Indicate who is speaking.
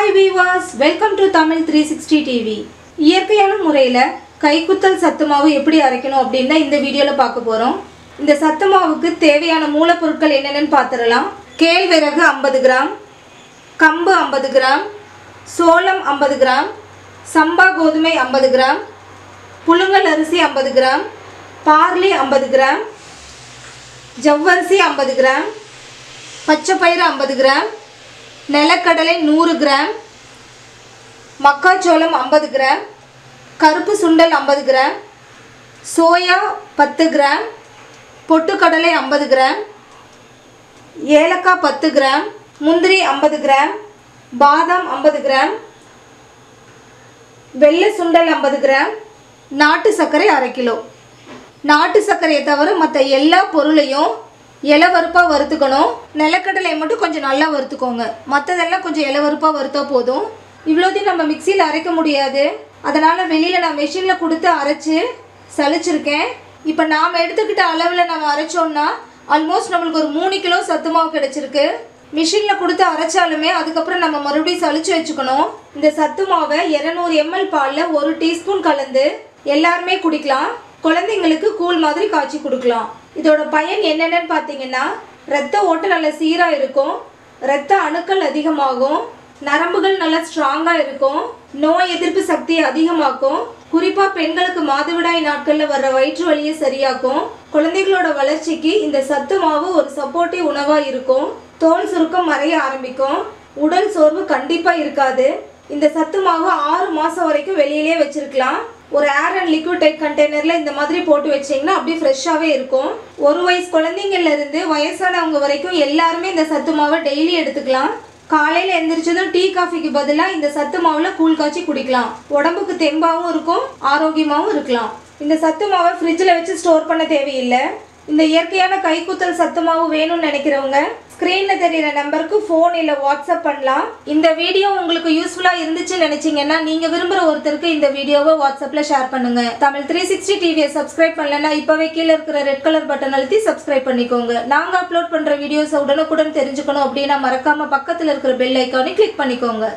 Speaker 1: Hi viewers, welcome to TAMIL360 TV. இயற்கையான முறையில் கைக்குத்தல் சத்து மாவு எப்படி அரைக்கணும் அப்படின்னு இந்த வீடியோவில் பார்க்க போகிறோம். இந்த சத்து மாவுக்கு தேவையான மூலப்பொருட்கள் என்னென்னு பார்த்துடலாம். கேழ்வரகு 50 கிராம், கம்பு 50 கிராம், சோளம் 50 கிராம், சம்பா கோதுமை 50 கிராம், புழுங்கல் அரிசி 50 கிராம், பார்லி 50 கிராம், ஜவ்வரிசி 50 கிராம், பச்சைப்பயிறு 50 கிராம், நிலக்கடலை 100 கிராம், மக்காச்சோளம் 50 கிராம், கருப்பு சுண்டல் 50 கிராம், சோயா 10 கிராம், பொட்டுக்கடலை 50 கிராம், ஏலக்காய் 10 கிராம், முந்திரி 50 கிராம், பாதாம் 50 கிராம், வெள்ளை சுண்டல் 50 கிராம், நாட்டு சர்க்கரை 1/2 கிலோ. நாட்டு சர்க்கரையை தவிர மற்ற எல்லா பொருளையும் இளவறுப்பாக வறுத்துக்கணும். நிலக்கடலை மட்டும் கொஞ்சம் நல்லா வறுத்துக்கோங்க. மற்றதெல்லாம் கொஞ்சம் இளவறுப்பாக வறுத்தா போதும். இவ்வளோத்தையும் நம்ம மிக்சியில் அரைக்க முடியாது. அதனால் வெளியில் நான் மெஷினில் கொடுத்து அரைச்சி சலிச்சிருக்கேன். இப்போ நாம் எடுத்துக்கிட்ட அளவில் நம்ம அரைச்சோம்னா ஆல்மோஸ்ட் நம்மளுக்கு ஒரு 3 கிலோ சத்து மாவு கிடச்சிருக்கு. மிஷினில் கொடுத்து அரைச்சாலுமே அதுக்கப்புறம் நம்ம மறுபடியும் சலிச்சு வச்சுக்கணும். இந்த சத்து மாவை 200 ml பாலில் 1 டீஸ்பூன் கலந்து எல்லாருமே குடிக்கலாம். குழந்தைங்களுக்கு கூழ் மாதிரி காய்ச்சி கொடுக்கலாம். இதோட பயன் என்னென்னு பார்த்தீங்கன்னா, இரத்த ஓட்டம் நல்ல சீராக இருக்கும், இரத்த அணுக்கள் அதிகமாகும், நரம்புகள் நல்லா ஸ்ட்ராங்காக இருக்கும், நோய் எதிர்ப்பு சக்தியை அதிகமாக்கும், குறிப்பாக பெண்களுக்கு மாதவிடாய் நாட்களில் வர்ற வயிற்று வலியை சரியாக்கும், குழந்தைகளோட வளர்ச்சிக்கு இந்த சத்து மாவு ஒரு சப்போர்ட்டிவ் உணவாக இருக்கும், தோல் சுருக்கம் மறைய ஆரம்பிக்கும், உடல் சோர்வு கண்டிப்பாக இருக்காது. இந்த சத்து மாவு 6 மாதம் வரைக்கும் வெளியிலே வச்சிருக்கலாம். ஒரு ஏர் அண்ட் லிக்விட் டைப் கண்டெய்னரில் இந்த மாதிரி போட்டு வச்சிங்கன்னா அப்படியே ஃப்ரெஷ்ஷாகவே இருக்கும். 1 வயசு குழந்தைங்கள்லேருந்து வயசானவங்க வரைக்கும் எல்லாருமே இந்த சத்து மாவை டெய்லி எடுத்துக்கலாம். காலையில் எழுந்திரிச்சதும் டீ காஃபிக்கு பதிலாக இந்த சத்து மாவில் கூழ் காய்ச்சி குடிக்கலாம். உடம்புக்கு தெம்பாகவும் இருக்கும், ஆரோக்கியமாகவும் இருக்கலாம். இந்த சத்து மாவை ஃப்ரிட்ஜில் வச்சு ஸ்டோர் பண்ண தேவையில்லை. இந்த இயற்கையான கைக்குத்தல் சத்து மாவு வேணும்னு நினைக்கிறவங்க ஸ்க்ரீனில் தெரிகிற நம்பருக்கு ஃபோன் இல்லை வாட்ஸ்அப் பண்ணலாம். இந்த வீடியோ உங்களுக்கு யூஸ்ஃபுல்லாக இருந்துச்சுன்னு நினச்சிங்கன்னா நீங்கள் விரும்புகிற ஒருத்தருக்கு இந்த வீடியோவை வாட்ஸ்அப்பில் ஷேர் பண்ணுங்கள். தமிழ்360 டிவியை சப்ஸ்கிரைப் பண்ணலைன்னா இப்போவே கீழே இருக்கிற ரெட் கலர் பட்டன் அழுத்தி சப்ஸ்கிரைப் பண்ணிக்கோங்க. நாங்கள் அப்லோட் பண்ணுற வீடியோஸை உடனுக்குடன் தெரிஞ்சுக்கணும் அப்படின்னா மறக்காமல் பக்கத்தில் இருக்கிற பெல் ஐக்கானை கிளிக் பண்ணிக்கோங்க.